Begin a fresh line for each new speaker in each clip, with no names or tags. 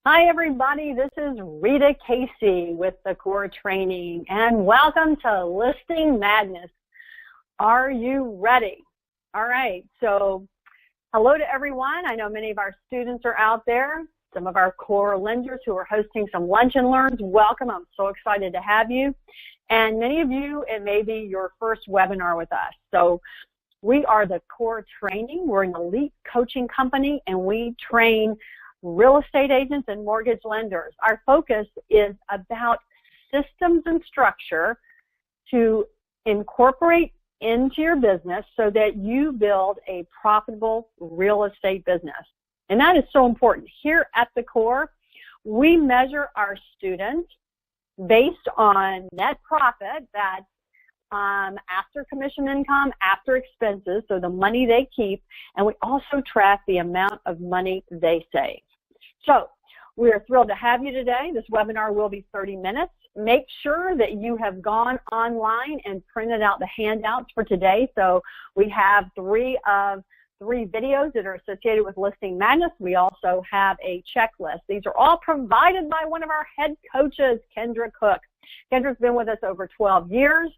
Hi, everybody. This is Rita Casey with the Core Training, and welcome to Listing Madness. Are you ready? All right. So, hello to everyone. I know many of our students are out there. Some of our core lenders who are hosting some lunch and learns. Welcome. I'm so excited to have you. And many of you, it may be your first webinar with us. So, we are the Core Training. We're an elite coaching company, and we train real estate agents and mortgage lenders. Our focus is about systems and structure to incorporate into your business so that you build a profitable real estate business. And that is so important. Here at the Core, we measure our students based on net profit, that's after commission income, after expenses, so the money they keep, and we also track the amount of money they save. So we are thrilled to have you today. This webinar will be 30 minutes. Make sure that you have gone online and printed out the handouts for today. So we have three videos that are associated with Listing Madness. We also have a checklist. These are all provided by one of our head coaches, Kendra Cook. Kendra's been with us over 12 years,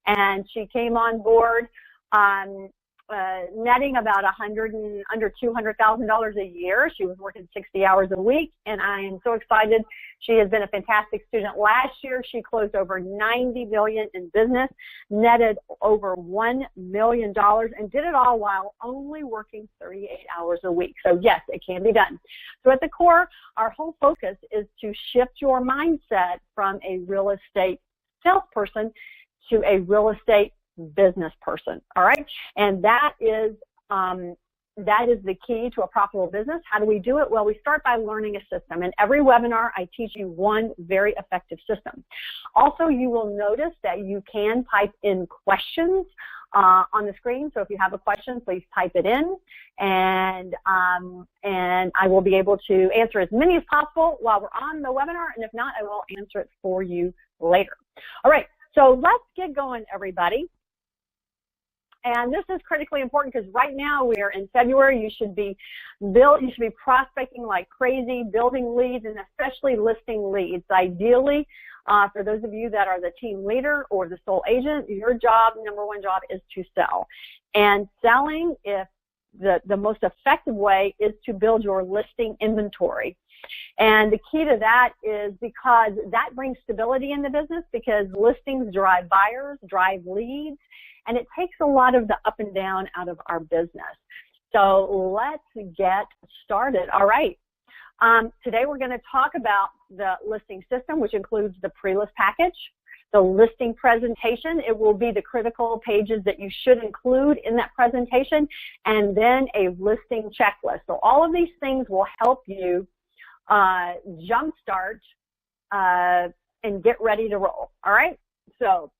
and she came on board netting about under $200,000 a year. She was working 60 hours a week, and I am so excited. She has been a fantastic student. Last year, she closed over $90 million in business, netted over $1 million, and did it all while only working 38 hours a week. So yes, it can be done. So at the Core, our whole focus is to shift your mindset from a real estate salesperson to a real estate business person. All right, and that is the key to a profitable business. How do we do it? Well, we start by learning a system. In every webinar, I teach you one very effective system. Also, you will notice that you can type in questions on the screen. So if you have a question, please type it in, and I will be able to answer as many as possible while we're on the webinar, and if not, I will answer it for you later. All right, so let's get going, everybody. And this is critically important because right now we are in February. You should be prospecting like crazy, building leads, and especially listing leads. Ideally, for those of you that are the team leader or the sole agent, your job, number one job, is to sell. And selling, if the most effective way, is to build your listing inventory. And the key to that is because that brings stability in the business, because listings drive buyers, drive leads, and it takes a lot of the up and down out of our business. So let's get started. All right. Today we're going to talk about the listing system, which includes the pre-list package, the listing presentation. It will be the critical pages that you should include in that presentation, and then a listing checklist. So all of these things will help you jumpstart and get ready to roll. All right. So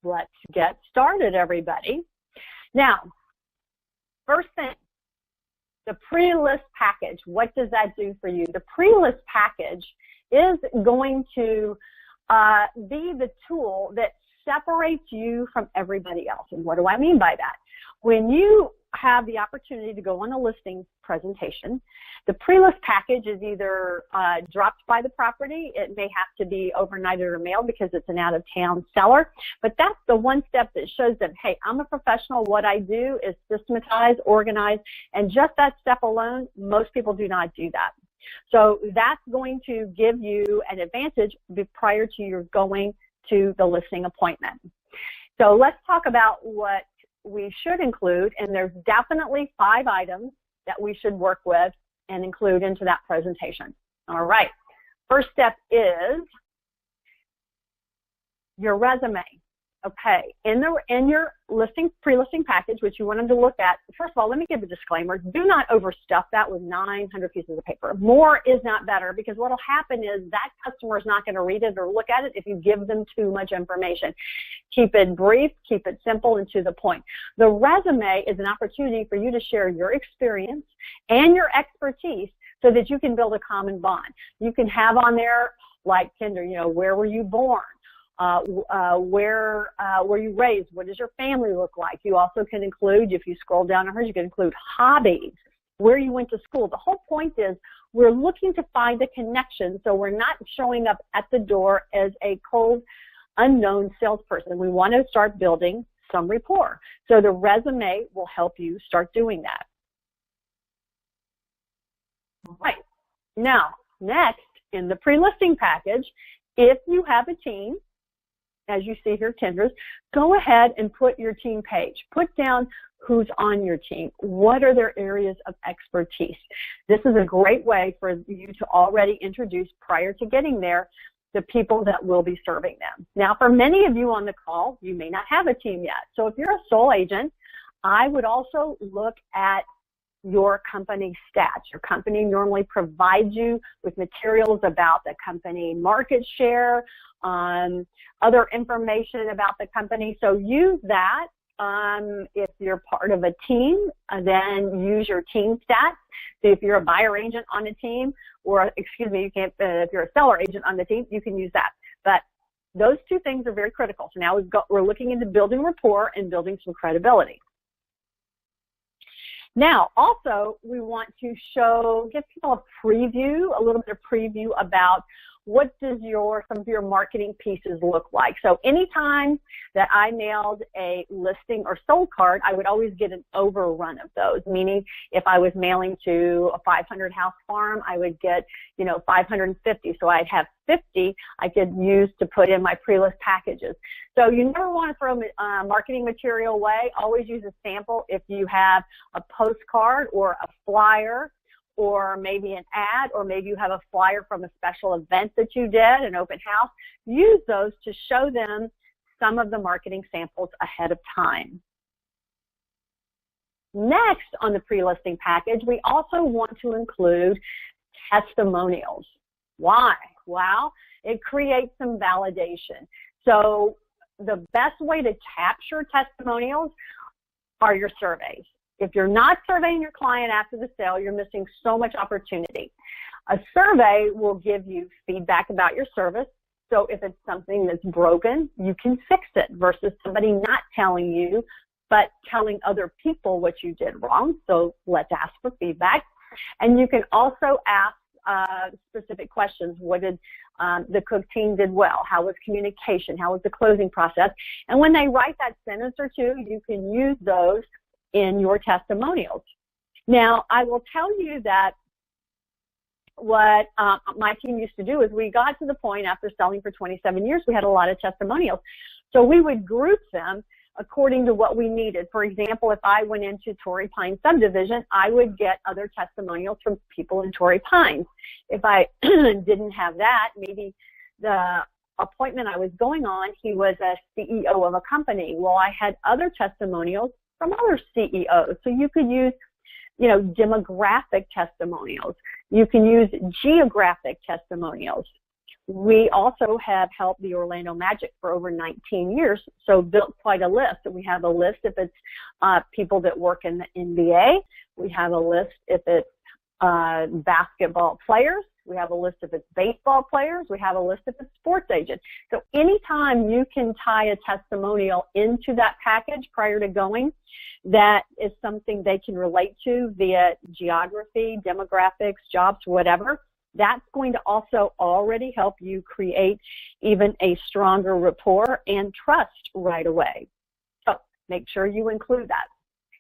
let's get started, everybody. Now, first thing, the pre-list package. What does that do for you? The pre-list package is going to be the tool that separates you from everybody else. And what do I mean by that? When you have the opportunity to go on a listing presentation, the pre-list package is either dropped by the property. It may have to be overnighted or mailed because it's an out-of-town seller. But that's the one step that shows them, hey, I'm a professional. What I do is systematize, organize, and just that step alone, most people do not do that. So that's going to give you an advantage prior to your going to the listing appointment. So let's talk about what we should include, and there's definitely 5 items that we should work with and include into that presentation. All right. First step is your resume. Okay. In your pre-listing package, which you want them to look at, first of all, let me give a disclaimer. Do not overstuff that with 900 pieces of paper. More is not better, because what will happen is that customer is not going to read it or look at it if you give them too much information. Keep it brief, keep it simple, and to the point. The resume is an opportunity for you to share your experience and your expertise so that you can build a common bond. You can have on there, like Kendra, where were you born? Where were you raised? What does your family look like? You also can include, if you scroll down to hers, you can include hobbies, where you went to school. The whole point is, we're looking to find a connection, so we're not showing up at the door as a cold, unknown salesperson. We want to start building some rapport. So the resume will help you start doing that. All right. Now, next, in the pre-listing package, if you have a team, as you see here, Kendra's, go ahead and put your team page. Put down who's on your team. What are their areas of expertise? This is a great way for you to already introduce, prior to getting there, the people that will be serving them. Now, for many of you on the call, you may not have a team yet. So if you're a sole agent, I would also look at your company stats. Your company normally provides you with materials about the company market share, other information about the company. So use that. If you're part of a team, then use your team stats. So if you're a buyer agent on a team, or excuse me, you can't, if you're a seller agent on the team, you can use that. But those two things are very critical. So now we're looking into building rapport and building some credibility. Now, also, we want to give people a preview, a little bit of preview about what does some of your marketing pieces look like. So anytime that I mailed a listing or sold card, I would always get an overrun of those, meaning if I was mailing to a 500 house farm, I would get, 550. So I'd have 50 I could use to put in my pre-list packages. So you never want to throw marketing material away. Always use a sample. If you have a postcard or a flyer, or maybe an ad, or maybe you have a flyer from a special event that you did, an open house, use those to show them some of the marketing samples ahead of time. Next on the pre-listing package, we also want to include testimonials. Why? Well, it creates some validation. So the best way to capture testimonials are your surveys. If you're not surveying your client after the sale, you're missing so much opportunity. A survey will give you feedback about your service. So if it's something that's broken, you can fix it, versus somebody not telling you, but telling other people what you did wrong. So let's ask for feedback. And you can also ask specific questions. What did the cook team did well? How was communication? How was the closing process? And when they write that sentence or two, you can use those in your testimonials. Now, I will tell you that what my team used to do is we got to the point after selling for 27 years, we had a lot of testimonials. So we would group them according to what we needed. For example, if I went into Torrey Pines subdivision, I would get other testimonials from people in Torrey Pines. If I didn't have that, maybe the appointment I was going on, he was a CEO of a company. Well, I had other testimonials from other CEOs. So you could use, demographic testimonials. You can use geographic testimonials. We also have helped the Orlando Magic for over 19 years, so built quite a list. We have a list if it's people that work in the NBA. We have a list if it's basketball players. We have a list if it's baseball players. We have a list if it's sports agents. So anytime you can tie a testimonial into that package prior to going, that is something they can relate to via geography, demographics, jobs, whatever. That's going to also already help you create even a stronger rapport and trust right away. So make sure you include that.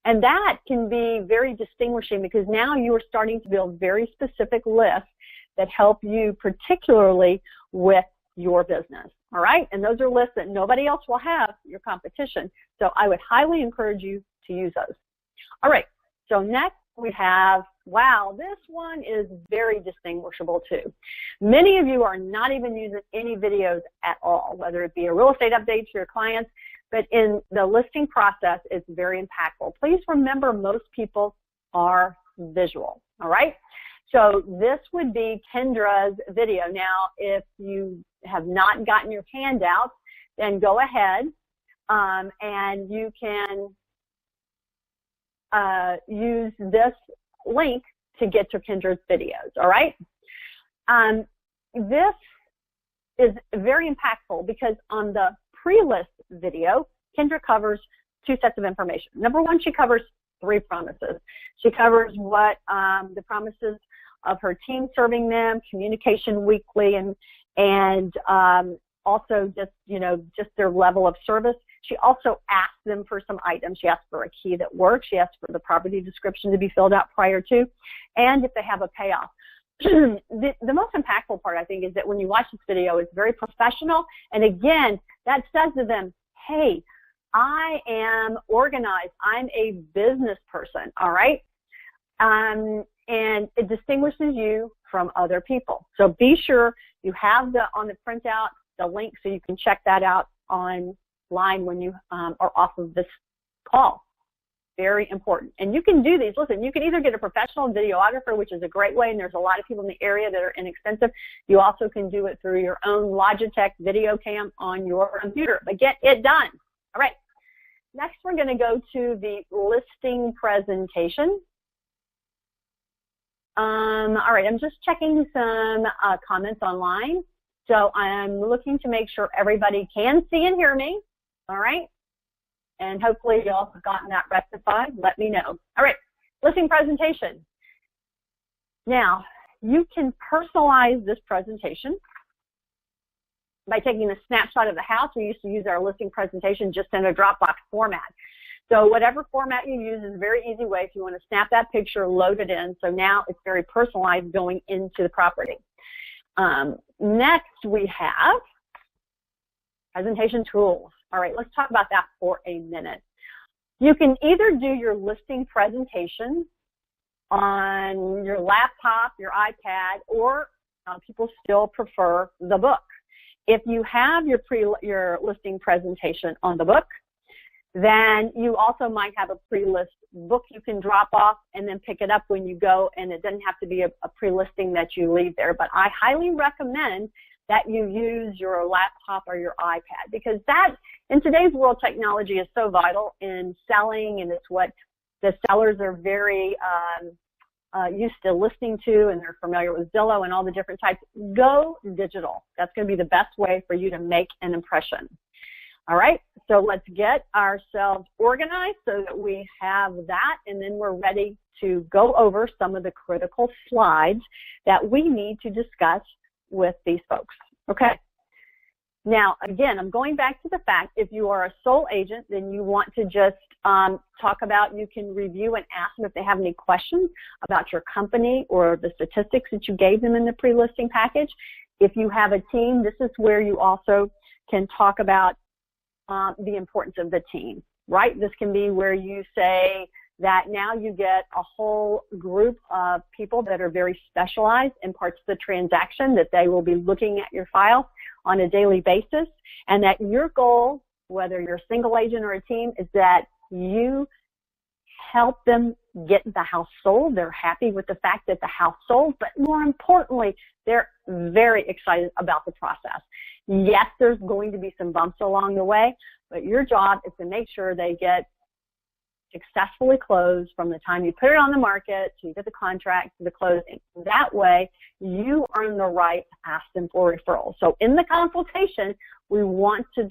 And that can be very distinguishing, because now you are starting to build very specific lists that help you particularly with your business, all right? And those are lists that nobody else will have, your competition. So I would highly encourage you to use those. All right, so next we have, wow, this one is very distinguishable too. Many of you are not even using any videos at all, whether it be a real estate update to your clients, but in the listing process, it's very impactful. Please remember, most people are visual, all right? So this would be Kendra's video. Now, if you have not gotten your handouts, then go ahead and you can use this link to get to Kendra's videos, all right? This is very impactful because on the pre-list video, Kendra covers two sets of information. Number one, she covers 3 promises. She covers what the promises of her team serving them, communication weekly, and also just, just their level of service. She also asked them for some items. She asked for a key that works. She asked for the property description to be filled out prior to, and if they have a payoff. The most impactful part, I think, is that when you watch this video, it's very professional. And again, that says to them, hey, I am organized. I'm a business person, all right? And it distinguishes you from other people. So be sure you have on the printout the link so you can check that out online when you are off of this call. Very important. And you can do these. Listen, you can either get a professional videographer, which is a great way, and there's a lot of people in the area that are inexpensive. You also can do it through your own Logitech video cam on your computer. But get it done. All right. Next, we're going to go to the listing presentation. All right, I'm just checking some comments online. So I'm looking to make sure everybody can see and hear me. All right. And hopefully you all have gotten that rectified. Let me know. All right, listing presentation. Now, you can personalize this presentation by taking a snapshot of the house. We used to use our listing presentation just in a Dropbox format. So whatever format you use is a very easy way if you want to snap that picture, load it in. So now it's very personalized going into the property. Next, we have presentation tools. All right, let's talk about that for a minute. You can either do your listing presentation on your laptop, your iPad, or people still prefer the book. If you have your listing presentation on the book, then you also might have a pre-list book you can drop off and then pick it up when you go, and it doesn't have to be a pre-listing that you leave there. But I highly recommend that you use your laptop or your iPad, because that, in today's world, technology is so vital in selling, and it's what the sellers are very used to listening to, and they're familiar with Zillow and all the different types. Go digital. That's going to be the best way for you to make an impression. All right, so let's get ourselves organized so that we have that, and then we're ready to go over some of the critical slides that we need to discuss with these folks. Okay. Now, again, I'm going back to the fact, if you are a sole agent, then you want to just talk about, you can review and ask them if they have any questions about your company or the statistics that you gave them in the pre-listing package. If you have a team, this is where you also can talk about the importance of the team, right? This can be where you say that now you get a whole group of people that are very specialized in parts of the transaction, that they will be looking at your file on a daily basis, and that your goal, whether you're a single agent or a team, is that you help them get the house sold. They're happy with the fact that the house sold, but more importantly, they're very excited about the process. Yes, there's going to be some bumps along the way, but your job is to make sure they get successfully closed from the time you put it on the market to you get the contract to the closing. That way, you earn the right to ask them for referrals. So in the consultation, we want to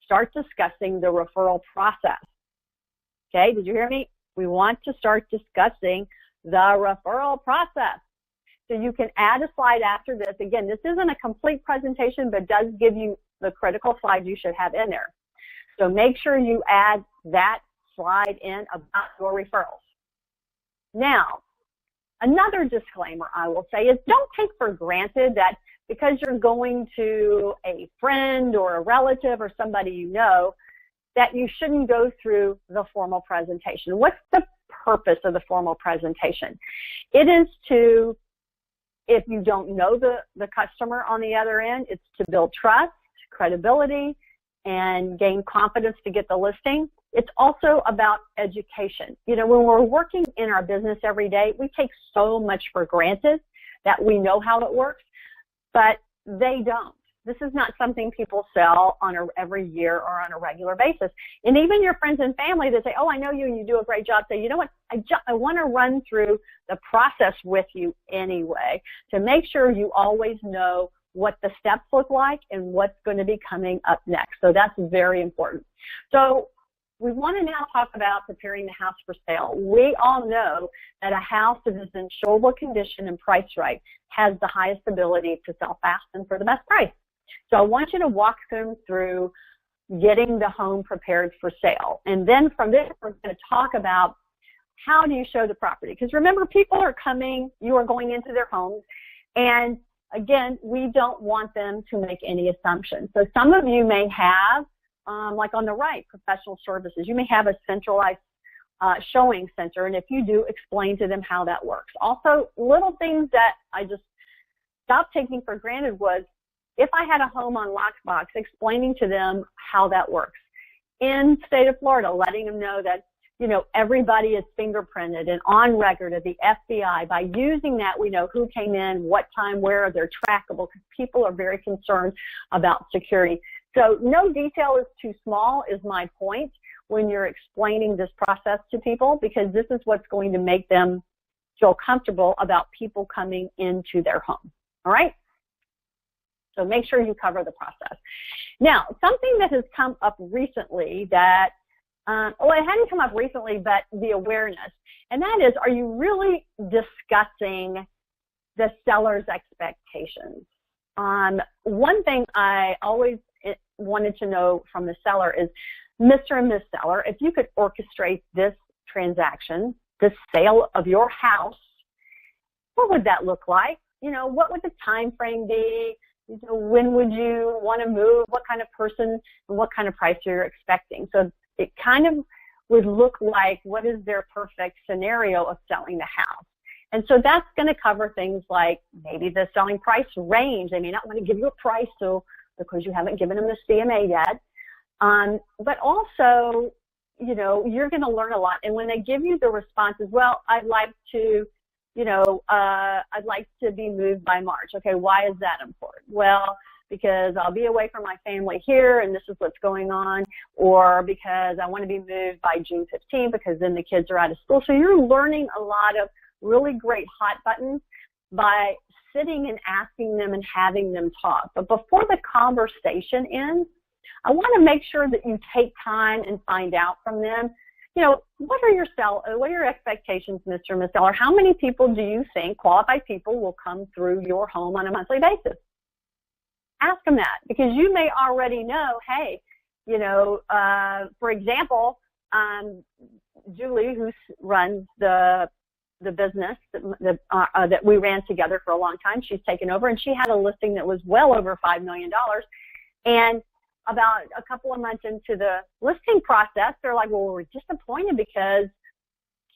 start discussing the referral process. Okay, did you hear me? We want to start discussing the referral process. So you can add a slide after this. Again, this isn't a complete presentation, but does give you the critical slides you should have in there. So make sure you add that slide in about your referrals. Now, another disclaimer I will say is, don't take for granted that because you're going to a friend or a relative or somebody you know, that you shouldn't go through the formal presentation. What's the purpose of the formal presentation? It is to, if you don't know the customer on the other end, it's to build trust, credibility, and gain confidence to get the listing. It's also about education. You know, when we're working in our business every day, we take so much for granted that we know how it works, but they don't. This is not something people sell on every year or on a regular basis. And even your friends and family that say, oh, I know you and you do a great job, say, you know what, I want to run through the process with you anyway to make sure you always know what the steps look like and what's going to be coming up next. So that's very important. So we want to now talk about preparing the house for sale. We all know that a house that is in showable condition and priced right has the highest ability to sell fast and for the best price. So I want you to walk them through getting the home prepared for sale. And then from there, we're going to talk about how do you show the property. Because remember, people are coming, you are going into their homes, and again, we don't want them to make any assumptions. So some of you may have, like on the right, professional services. You may have a centralized showing center, and if you do, explain to them how that works. Also, little things that I just stopped taking for granted was if I had a home on Lockbox, explaining to them how that works. In the state of Florida, letting them know that, you know, everybody is fingerprinted and on record at the FBI. By using that, we know who came in, what time, where, they're trackable, because people are very concerned about security. So no detail is too small is my point when you're explaining this process to people, because this is what's going to make them feel comfortable about people coming into their home. All right? So make sure you cover the process. Now, something that has come up recently that, well, it hadn't come up recently, but the awareness, and that is, are you really discussing the seller's expectations? One thing I always wanted to know from the seller is, Mr. and Ms. Seller, if you could orchestrate this transaction, this sale of your house, what would that look like? You know, what would the time frame be? You know, when would you want to move? What kind of person and what kind of price you're expecting? So it kind of would look like, what is their perfect scenario of selling the house? And so that's going to cover things like maybe the selling price range. They may not want to give you a price because you haven't given them the CMA yet. But also, you know, you're going to learn a lot. And when they give you the responses, well, I'd like to, you know, I'd like to be moved by March. Okay, why is that important? Well, because I'll be away from my family here and this is what's going on, or because I want to be moved by June 15 because then the kids are out of school. So you're learning a lot of really great hot buttons by sitting and asking them and having them talk. But before the conversation ends, I want to make sure that you take time and find out from them, you know, what are your expectations, Mr. and Ms. Seller? How many people do you think, qualified people, will come through your home on a monthly basis? Ask them that, because you may already know, hey, you know, for example, Julie, who runs the business that we ran together for a long time, she's taken over, and she had a listing that was well over $5 million. And about a couple of months into the listing process, they're like, well, we're disappointed because,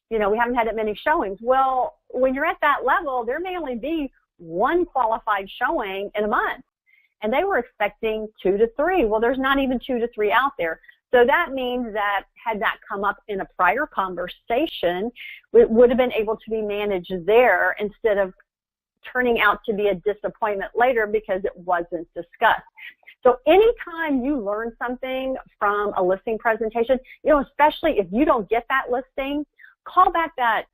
you know, we haven't had that many showings. Well, when you're at that level, there may only be one qualified showing in a month, and they were expecting 2 to 3. Well, there's not even 2 to 3 out there. So that means that had that come up in a prior conversation, it would have been able to be managed there instead of turning out to be a disappointment later because it wasn't discussed. So anytime you learn something from a listing presentation, you know, especially if you don't get that listing, call back that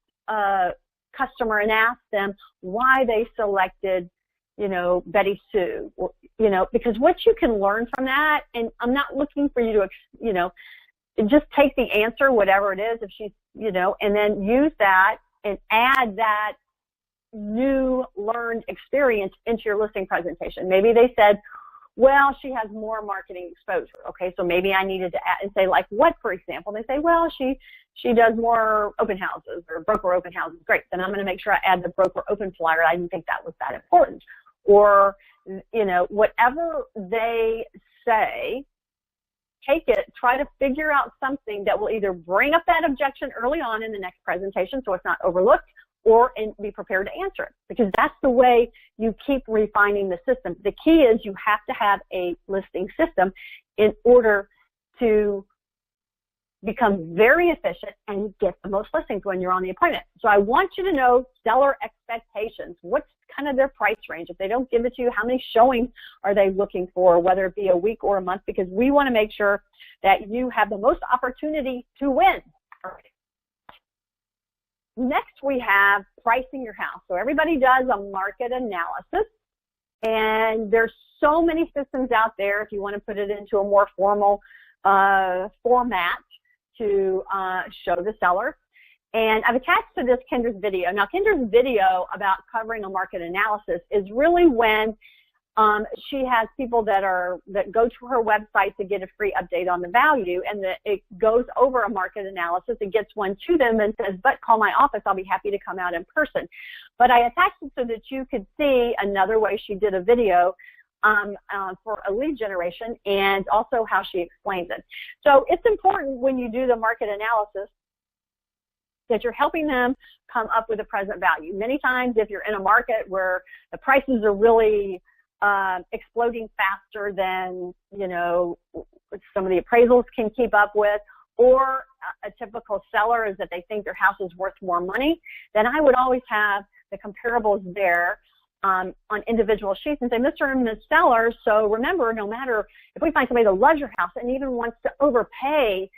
customer and ask them why they selected, you know, Betty Sue, you know, because what you can learn from that, and I'm not looking for you to, you know, just take the answer, whatever it is, if she's, you know, and then use that and add that new learned experience into your listing presentation. Maybe they said, well, she has more marketing exposure. Okay, so maybe I needed to add and say, like, what, for example? They say, well, she does more open houses or broker open houses. Great, then I'm going to make sure I add the broker open flyer. I didn't think that was that important. Or, you know, whatever they say, take it, try to figure out something that will either bring up that objection early on in the next presentation so it's not overlooked, or be prepared to answer it, because that's the way you keep refining the system. The key is you have to have a listing system in order to become very efficient and get the most listings when you're on the appointment. So I want you to know seller expectations. What's kind of their price range? If they don't give it to you, how many showings are they looking for, whether it be a week or a month, because we want to make sure that you have the most opportunity to win. All right. Next, we have pricing your house. So everybody does a market analysis, and there's so many systems out there. If you want to put it into a more formal format, to show the seller. And I've attached to this Kendra's video. Now, Kendra's video about covering a market analysis is really when she has people that go to her website to get a free update on the value, and it goes over a market analysis and gets one to them and says, but call my office, I'll be happy to come out in person. But I attached it so that you could see another way she did a video for a lead generation, and also how she explains it. So it's important when you do the market analysis that you're helping them come up with a present value. Many times if you're in a market where the prices are really exploding faster than, you know, some of the appraisals can keep up with, or a typical seller is that they think their house is worth more money, then I would always have the comparables there on individual sheets and say, Mr. and Ms. Seller, so remember, no matter if we find somebody that loves your house and even wants to overpay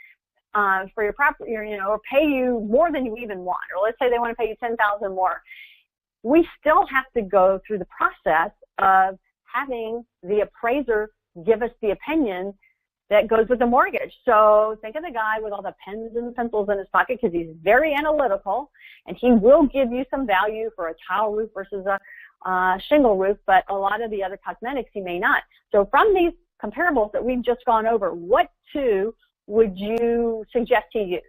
for your property, you know, or pay you more than you even want, or let's say they want to pay you $10,000 more, we still have to go through the process of having the appraiser give us the opinion that goes with the mortgage. So think of the guy with all the pens and pencils in his pocket, because he's very analytical, and he will give you some value for a tile roof versus a shingle roof, but a lot of the other cosmetics he may not. So from these comparables that we've just gone over, what two would you suggest he use?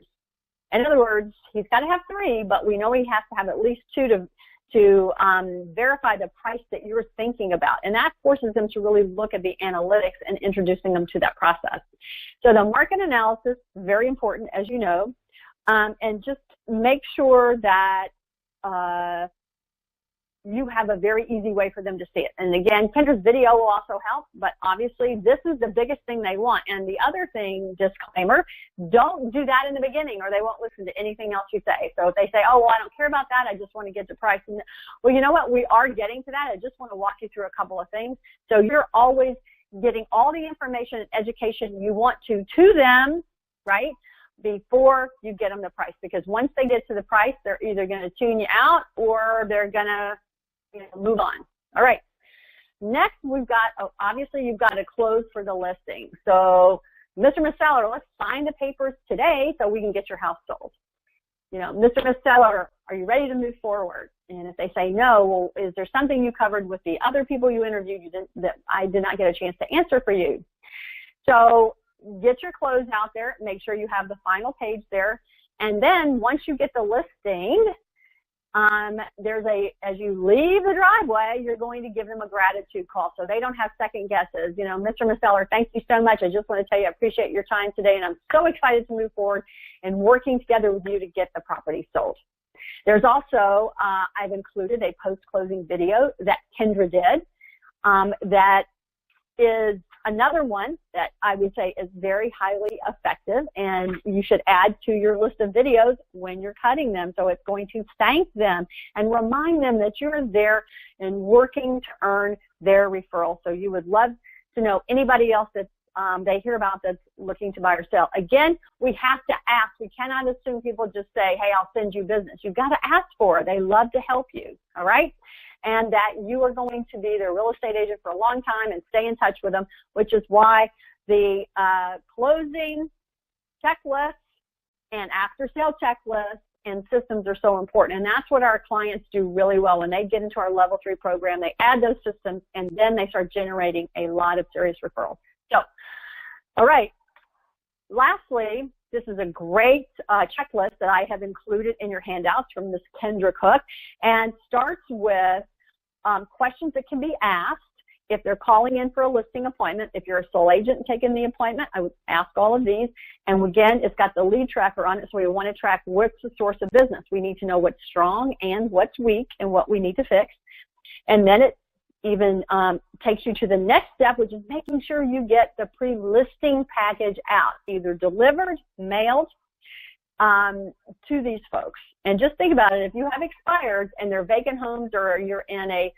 In other words, he's got to have three, but we know he has to have at least two to verify the price that you're thinking about. And that forces them to really look at the analytics and introducing them to that process. So the market analysis, very important, as you know, and just make sure that you have a very easy way for them to see it. And again, Kendra's video will also help, but obviously this is the biggest thing they want. And the other thing, disclaimer, don't do that in the beginning or they won't listen to anything else you say. So if they say, oh, well, I don't care about that, I just want to get the price. And, well, you know what, we are getting to that. I just want to walk you through a couple of things. So you're always getting all the information and education you want to them, right, before you get them the price. Because once they get to the price, they're either going to tune you out or they're going to move on. All right. Next, we've got, obviously, you've got to close for the listing. So, Mr. and Ms. Seller, let's sign the papers today so we can get your house sold. You know, Mr. and Ms. Seller, are you ready to move forward? And if they say no, well, is there something you covered with the other people you interviewed that I did not get a chance to answer for you? So, get your close out there. Make sure you have the final page there. And then once you get the listing, as you leave the driveway, you're going to give them a gratitude call so they don't have second guesses. You know, Mr. and Ms. Seller, thank you so much. I just want to tell you I appreciate your time today, and I'm so excited to move forward and working together with you to get the property sold. There's also, I've included a post-closing video that Kendra did that is another one that I would say is very highly effective, and you should add to your list of videos when you're cutting them. So it's going to thank them and remind them that you're there and working to earn their referral. So you would love to know anybody else that they hear about that's looking to buy or sell. Again, we have to ask. We cannot assume people just say, hey, I'll send you business. You've got to ask for it. They love to help you, all right? And that you are going to be their real estate agent for a long time and stay in touch with them, which is why the closing checklists and after-sale checklists and systems are so important. And that's what our clients do really well. When they get into our Level 3 program, they add those systems, and then they start generating a lot of serious referrals. So, all right. Lastly, this is a great checklist that I have included in your handouts from Ms. Kendra Cook, and starts with questions that can be asked if they're calling in for a listing appointment. If you're a sole agent and taking the appointment, I would ask all of these. And again, it's got the lead tracker on it, so we want to track what's the source of business. We need to know what's strong and what's weak and what we need to fix. And then it even takes you to the next step, which is making sure you get the pre-listing package out, either delivered, mailed to these folks. And just think about it. If you have expireds and they're vacant homes, or you're in a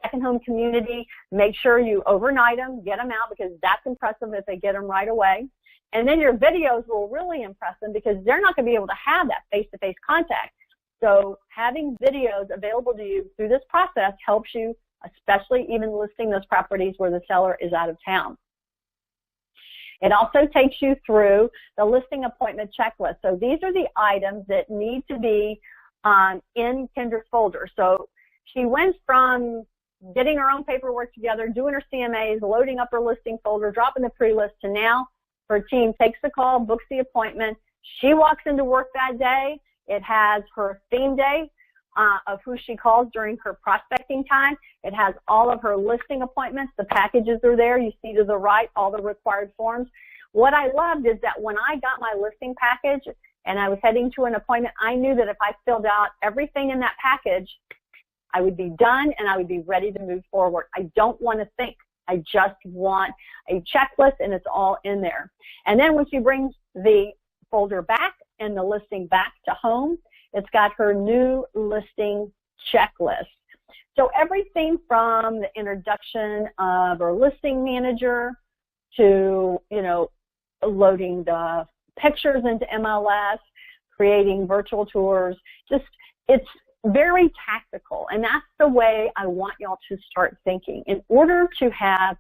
second home community, make sure you overnight them, get them out, because that's impressive if they get them right away. And then your videos will really impress them, because they're not going to be able to have that face-to-face contact. So having videos available to you through this process helps you, especially even listing those properties where the seller is out of town. It also takes you through the listing appointment checklist. So these are the items that need to be in Kendra's folder. So she went from getting her own paperwork together, doing her CMAs, loading up her listing folder, dropping the pre-list, to now her team takes the call, books the appointment. She walks into work that day. It has her theme day of who she calls during her prospecting time. It has all of her listing appointments. The packages are there. You see to the right all the required forms. What I loved is that when I got my listing package and I was heading to an appointment, I knew that if I filled out everything in that package, I would be done and I would be ready to move forward. I don't want to think. I just want a checklist, and it's all in there. And then when she brings the folder back and the listing back to home, it's got her new listing checklist. So everything from the introduction of her listing manager to, loading the pictures into MLS, creating virtual tours, it's very tactical, and that's the way I want y'all to start thinking. In order to have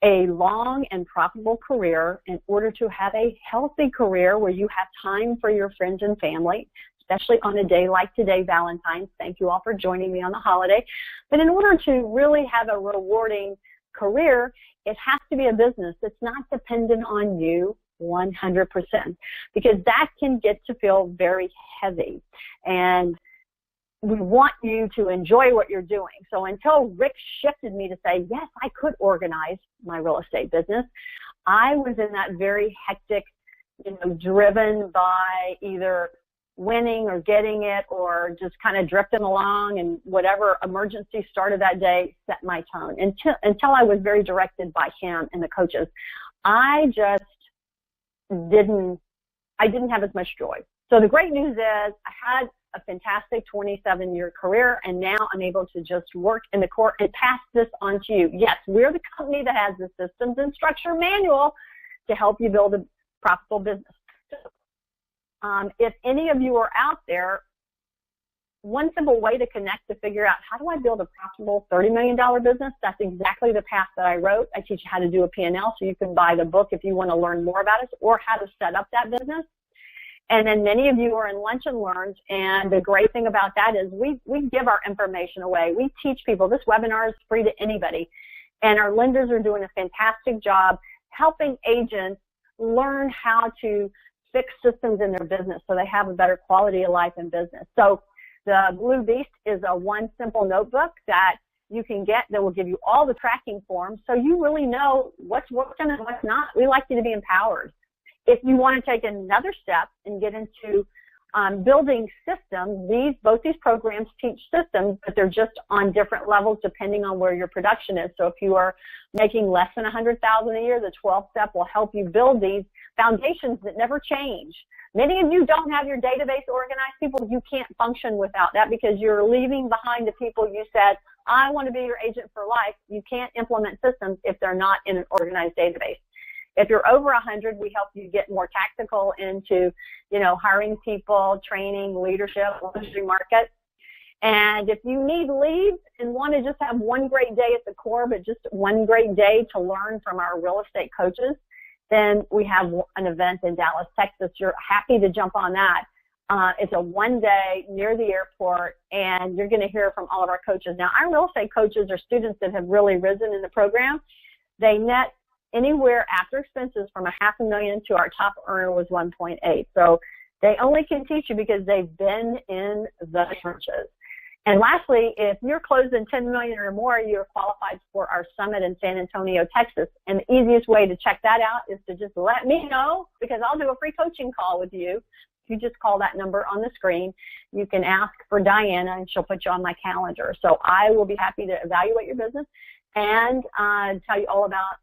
a long and profitable career, in order to have a healthy career where you have time for your friends and family, especially on a day like today, Valentine's. Thank you all for joining me on the holiday. But in order to really have a rewarding career, it has to be a business that's not dependent on you 100%, because that can get to feel very heavy. And we want you to enjoy what you're doing. So until Rick shifted me to say, yes, I could organize my real estate business, I was in that very hectic, driven by either winning or getting it or just kind of drifting along, and whatever emergency started that day set my tone until I was very directed by him and the coaches. I just didn't have as much joy. So the great news is I had a fantastic 27-year career, and now I'm able to just work in the core and pass this on to you. Yes, we're the company that has the systems and structure manual to help you build a profitable business. If any of you are out there, one simple way to connect to figure out how do I build a profitable $30 million business, that's exactly the path that I wrote. I teach you how to do a P&L, so you can buy the book if you want to learn more about it, or how to set up that business. And then many of you are in Lunch and Learns, and the great thing about that is we give our information away. We teach people. This webinar is free to anybody, and our lenders are doing a fantastic job helping agents learn how to fix systems in their business so they have a better quality of life in business. So the Blue Beast is a one simple notebook that you can get that will give you all the tracking forms so you really know what's working and what's not. We like you to be empowered. If you want to take another step and get into building systems, both these programs teach systems, but they're just on different levels depending on where your production is. So if you are making less than $100,000 a year, the 12th step will help you build these foundations that never change. Many of you don't have your database organized. People, you can't function without that because you're leaving behind the people you said, I want to be your agent for life. You can't implement systems if they're not in an organized database. If you're over 100, we help you get more tactical into, hiring people, training, leadership, luxury market. And if you need leads and want to just have one great day at the core, but just one great day to learn from our real estate coaches, then we have an event in Dallas, Texas. You're happy to jump on that. It's a one-day near the airport, and you're going to hear from all of our coaches. Now, our real estate coaches are students that have really risen in the program. They net anywhere after expenses from $500,000 to our top earner was 1.8. So they only can teach you because they've been in the trenches. And lastly, if you're closing $10 million or more, you're qualified for our summit in San Antonio, Texas. And the easiest way to check that out is to just let me know, because I'll do a free coaching call with you. If you just call that number on the screen, you can ask for Diana, and she'll put you on my calendar. So I will be happy to evaluate your business and tell you all about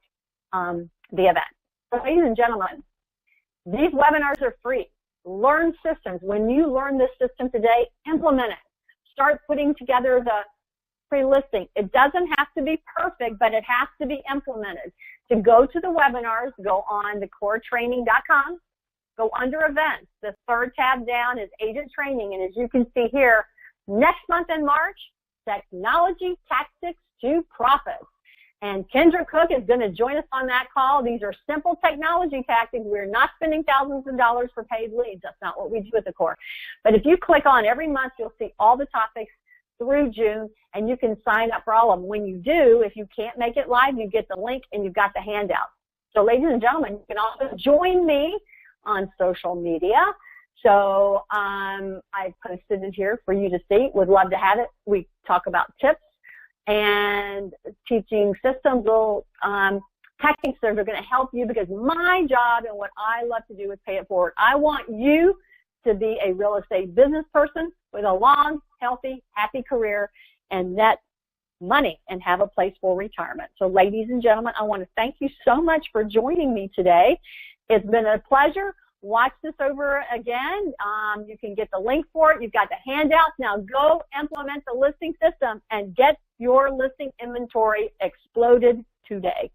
the event. So, ladies and gentlemen, these webinars are free. Learn systems. When you learn this system today, implement it. Start putting together the pre-listing. It doesn't have to be perfect, but it has to be implemented. To go to the webinars, go on thecoretraining.com, go under events. The third tab down is agent training, and as you can see here, next month in March, technology tactics to profits. And Kendra Cook is going to join us on that call. These are simple technology tactics. We're not spending thousands of dollars for paid leads. That's not what we do at the core. But if you click on every month, you'll see all the topics through June, and you can sign up for all of them. When you do, if you can't make it live, you get the link and you've got the handout. So ladies and gentlemen, you can also join me on social media. So I posted it here for you to see. Would love to have it. We talk about tips and teaching systems, tactics that are going to help you, because my job and what I love to do is pay it forward. I want you to be a real estate business person with a long, healthy, happy career and net money and have a place for retirement. So ladies and gentlemen, I want to thank you so much for joining me today. It's been a pleasure. Watch this over again. You can get the link for it. You've got the handouts. Now go implement the listing system and get your listing inventory exploded today.